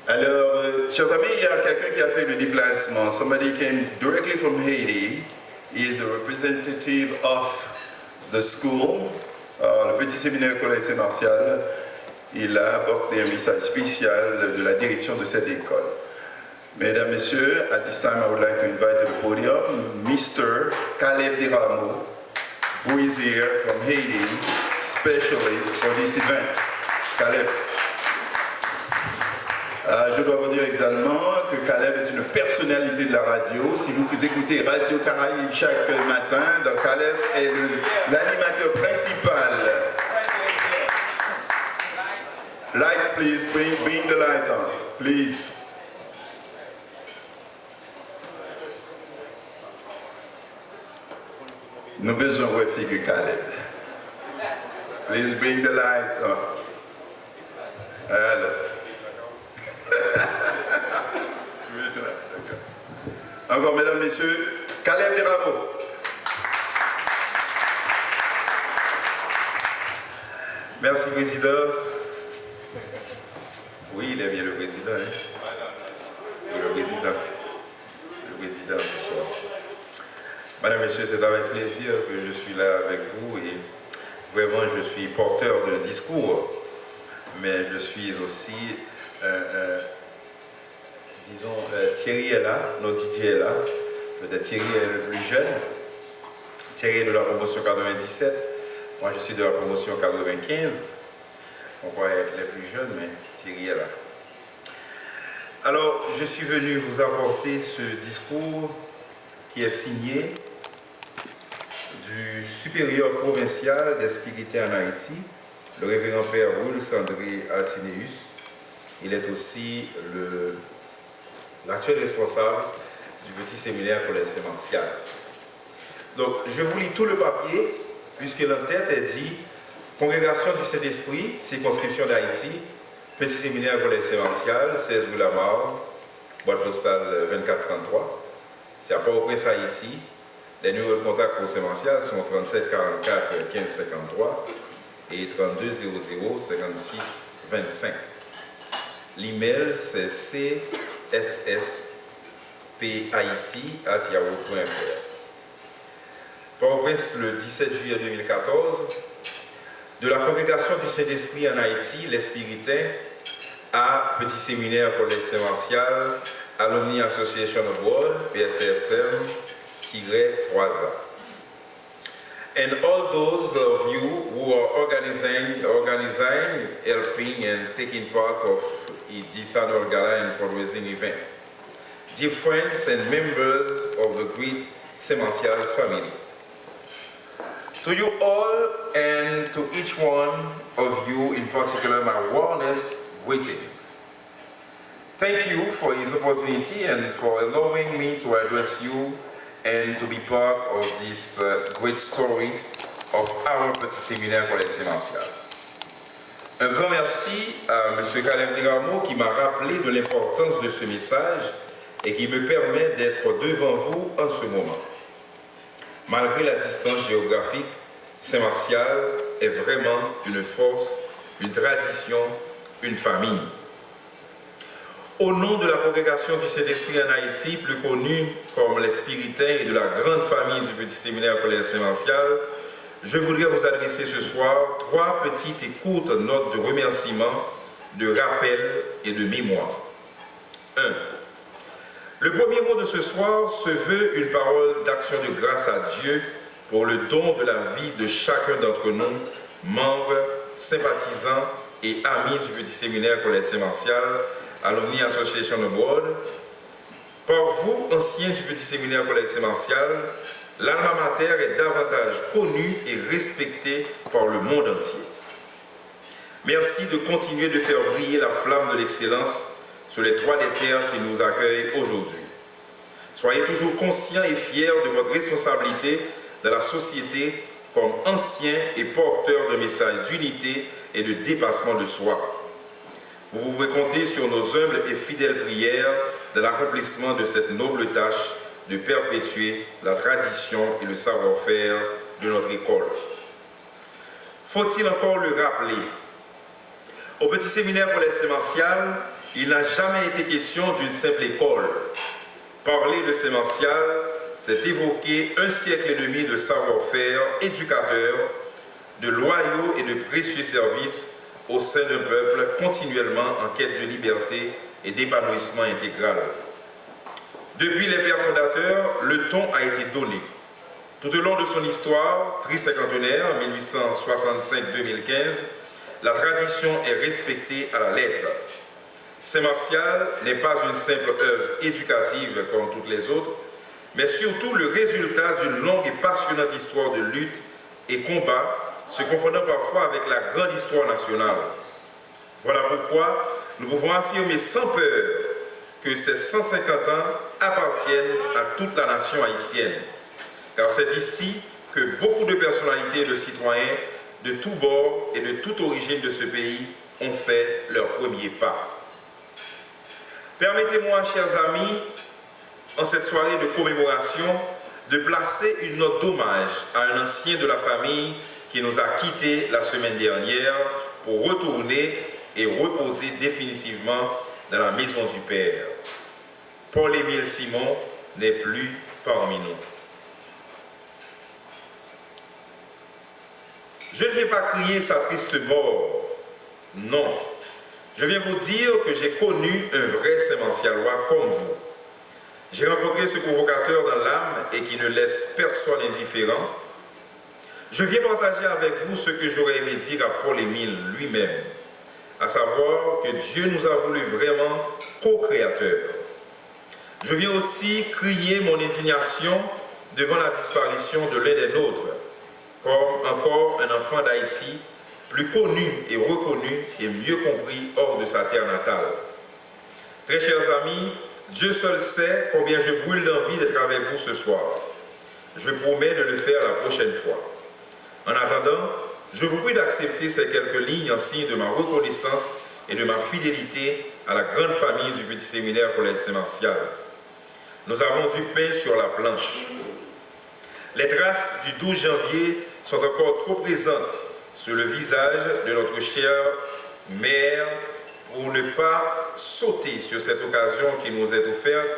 Alors, chers amis, il y a quelqu'un qui a fait le déplacement. Somebody came directly from Haiti. He is the representative of the school, le petit séminaire collège Saint-Martial. Il a apporté un message spécial de la direction de cette école. Mesdames, Messieurs, at this time I would like to invite to the podium Mr. Caleb Diramo, who is here from Haiti, especially for this event. Caleb. Je dois vous dire également que Caleb est une personnalité de la radio. Si vous écoutez Radio Caraïbe chaque matin, donc Caleb est l'animateur principal. Lights, please. Bring the lights on, please. Nous avons besoin de figure Caleb. Please bring the lights on. Hello. Encore, mesdames, messieurs, Caleb Diramo. Merci, Président. Oui, il est bien le Président. Hein? Oui, le Président. Le Président ce soir. Madame, Messieurs, c'est avec plaisir que je suis là avec vous et vraiment je suis porteur d'un discours, mais je suis aussi, disons, Thierry est là, notre DJ est là, peut-être Thierry est le plus jeune, Thierry est de la promotion 97, moi je suis de la promotion 95, on croit être les plus jeunes, mais Thierry est là. Alors, je suis venu vous apporter ce discours qui est signé du supérieur provincial des spiritains en Haïti, le révérend père Wills André Alcineus. Il est aussi l'actuel responsable du petit séminaire collège Saint-Martial. Donc, je vous lis tout le papier, puisque l'entête est dit Congrégation du Saint-Esprit, circonscription d'Haïti, petit séminaire collège Saint-Martial, 16 rue Lamar, boîte postale 2433. C'est à Port-au-Prince, Haïti. Les numéros de contact pour Saint-Martial sont 37 44 15 53 et 32 00 56 25. L'email c'est cssphaiti@yahoo.fr. Port-au-Prince, le 17 juillet 2014, de la Congrégation du Saint-Esprit en Haïti, les Spiritains, à Petit Séminaire Collège Saint-Martial, Alumni Association Abroad, PSSM, 3A. And all those of you who are organizing, helping and taking part of this annual gala and fundraising event. Dear friends and members of the great Saint-Martial's family. To you all and to each one of you in particular, my warmest greetings. Thank you for this opportunity and for allowing me to address you and to be part of this great story of our petit séminaire collège Saint-Martial. Un grand merci à M. Caleb Diramo qui m'a rappelé de l'importance de ce message et qui me permet d'être devant vous en ce moment. Malgré la distance géographique, Saint-Martial est vraiment une force, une tradition, une famille. Au nom de la Congrégation du Saint-Esprit en Haïti, plus connue comme les Spiritains et de la grande famille du petit séminaire collège Saint-Martial, je voudrais vous adresser ce soir 3 petites et courtes notes de remerciement, de rappel et de mémoire. 1. Le premier mot de ce soir se veut une parole d'action de grâce à Dieu pour le don de la vie de chacun d'entre nous, membres, sympathisants et amis du petit séminaire collège Saint-Martial, Alumni Association Abroad. Par vous, anciens du petit séminaire collège Saint-Martial, l'alma mater est davantage connue et respectée par le monde entier. Merci de continuer de faire briller la flamme de l'excellence sur les toits des terres qui nous accueillent aujourd'hui. Soyez toujours conscients et fiers de votre responsabilité dans la société comme anciens et porteurs de messages d'unité et de dépassement de soi. Vous pouvez compter sur nos humbles et fidèles prières dans l'accomplissement de cette noble tâche de perpétuer la tradition et le savoir-faire de notre école. Faut-il encore le rappeler? Au petit séminaire collège Saint-Martial, il n'a jamais été question d'une simple école. Parler de ces martiales, c'est évoquer un siècle et demi de savoir-faire éducateur, de loyaux et de précieux services au sein d'un peuple continuellement en quête de liberté et d'épanouissement intégral. Depuis les pères fondateurs, le ton a été donné. Tout au long de son histoire, tricinquantenaire, 1865-2015, la tradition est respectée à la lettre. Saint-Martial n'est pas une simple œuvre éducative comme toutes les autres, mais surtout le résultat d'une longue et passionnante histoire de lutte et combat, se confondant parfois avec la grande histoire nationale. Voilà pourquoi nous pouvons affirmer sans peur que ces 150 ans appartiennent à toute la nation haïtienne. Car c'est ici que beaucoup de personnalités et de citoyens de tous bords et de toute origine de ce pays ont fait leur premier pas. Permettez-moi, chers amis, en cette soirée de commémoration, de placer une note d'hommage à un ancien de la famille qui nous a quittés la semaine dernière pour retourner et reposer définitivement dans la maison du Père. Paul-Émile Simon n'est plus parmi nous. Je ne vais pas crier sa triste mort, non. Je viens vous dire que j'ai connu un vrai Saint-Martialois comme vous. J'ai rencontré ce provocateur dans l'âme et qui ne laisse personne indifférent. Je viens partager avec vous ce que j'aurais aimé dire à Paul-Émile lui-même, à savoir que Dieu nous a voulu vraiment co-créateurs. Je viens aussi crier mon indignation devant la disparition de l'un des nôtres, comme encore un enfant d'Haïti, plus connu et reconnu et mieux compris hors de sa terre natale. Très chers amis, Dieu seul sait combien je brûle d'envie d'être avec vous ce soir. Je promets de le faire la prochaine fois. En attendant, je vous prie d'accepter ces quelques lignes en signe de ma reconnaissance et de ma fidélité à la grande famille du Petit Séminaire Collège Saint-Martial. Nous avons du pain sur la planche. Les traces du 12 janvier sont encore trop présentes sur le visage de notre chère mère pour ne pas sauter sur cette occasion qui nous est offerte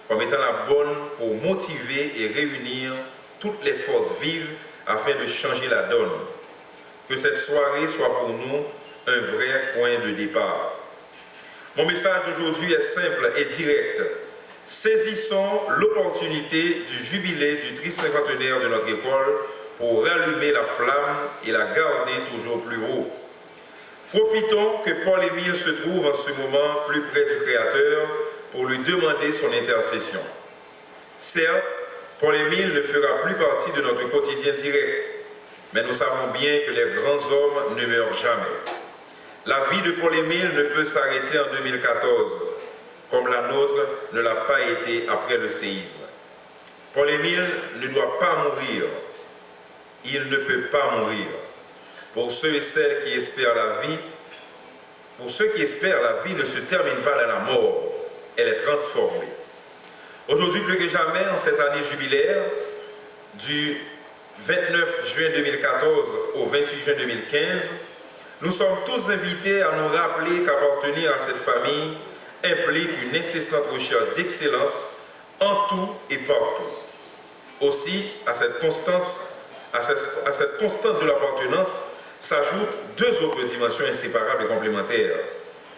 comme étant la bonne pour motiver et réunir toutes les forces vives afin de changer la donne. Que cette soirée soit pour nous un vrai point de départ. Mon message d'aujourd'hui est simple et direct. Saisissons l'opportunité du jubilé du tricinquantenaire de notre école pour rallumer la flamme et la garder toujours plus haut. Profitons que Paul-Émile se trouve en ce moment plus près du Créateur pour lui demander son intercession. Certes, Paul-Émile ne fera plus partie de notre quotidien direct, mais nous savons bien que les grands hommes ne meurent jamais. La vie de Paul-Émile ne peut s'arrêter en 2014, comme la nôtre ne l'a pas été après le séisme. Paul-Émile ne doit pas mourir. Il ne peut pas mourir. Pour ceux et celles qui espèrent la vie, la vie ne se termine pas dans la mort, elle est transformée. Aujourd'hui, plus que jamais, en cette année jubilaire, du 29 juin 2014 au 28 juin 2015, nous sommes tous invités à nous rappeler qu'appartenir à cette famille implique une incessante recherche d'excellence en tout et partout. Aussi, à cette constante de l'appartenance s'ajoutent deux autres dimensions inséparables et complémentaires,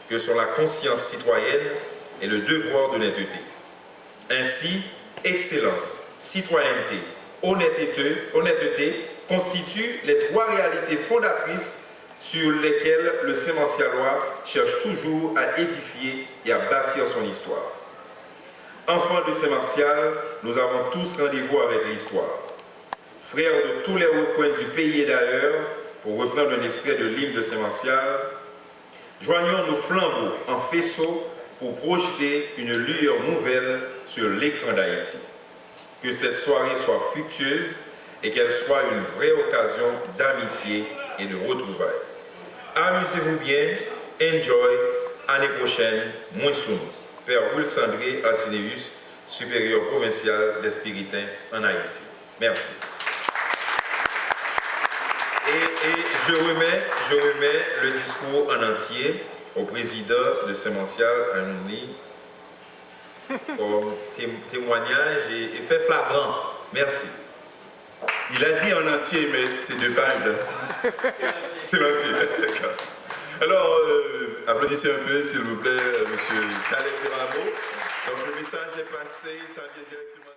que sont la conscience citoyenne et le devoir d'honnêteté. Ainsi, excellence, citoyenneté, honnêteté constituent les trois réalités fondatrices sur lesquelles le Saint-Martialois cherche toujours à édifier et à bâtir son histoire. Enfants de Saint-Martial, nous avons tous rendez-vous avec l'histoire. Frères de tous les recoins du pays et d'ailleurs, pour reprendre un extrait de l'hymne de Saint-Martial, joignons nos flambeaux en faisceau pour projeter une lueur nouvelle sur l'écran d'Haïti. Que cette soirée soit fructueuse et qu'elle soit une vraie occasion d'amitié et de retrouvailles. Amusez-vous bien, enjoy, année prochaine, moins sous. Père Wilxandré Alcineus, supérieur provincial des Spiritains en Haïti. Merci. Et je remets le discours en entier au président de Saint-Martial Anouni comme témoignage et fait flagrant. Merci. Il a dit en entier, mais c'est 2 pages. C'est entier, d'accord. Alors, applaudissez un peu, s'il vous plaît, M. Caleb Deramo. Donc, le message est passé, ça vient directement.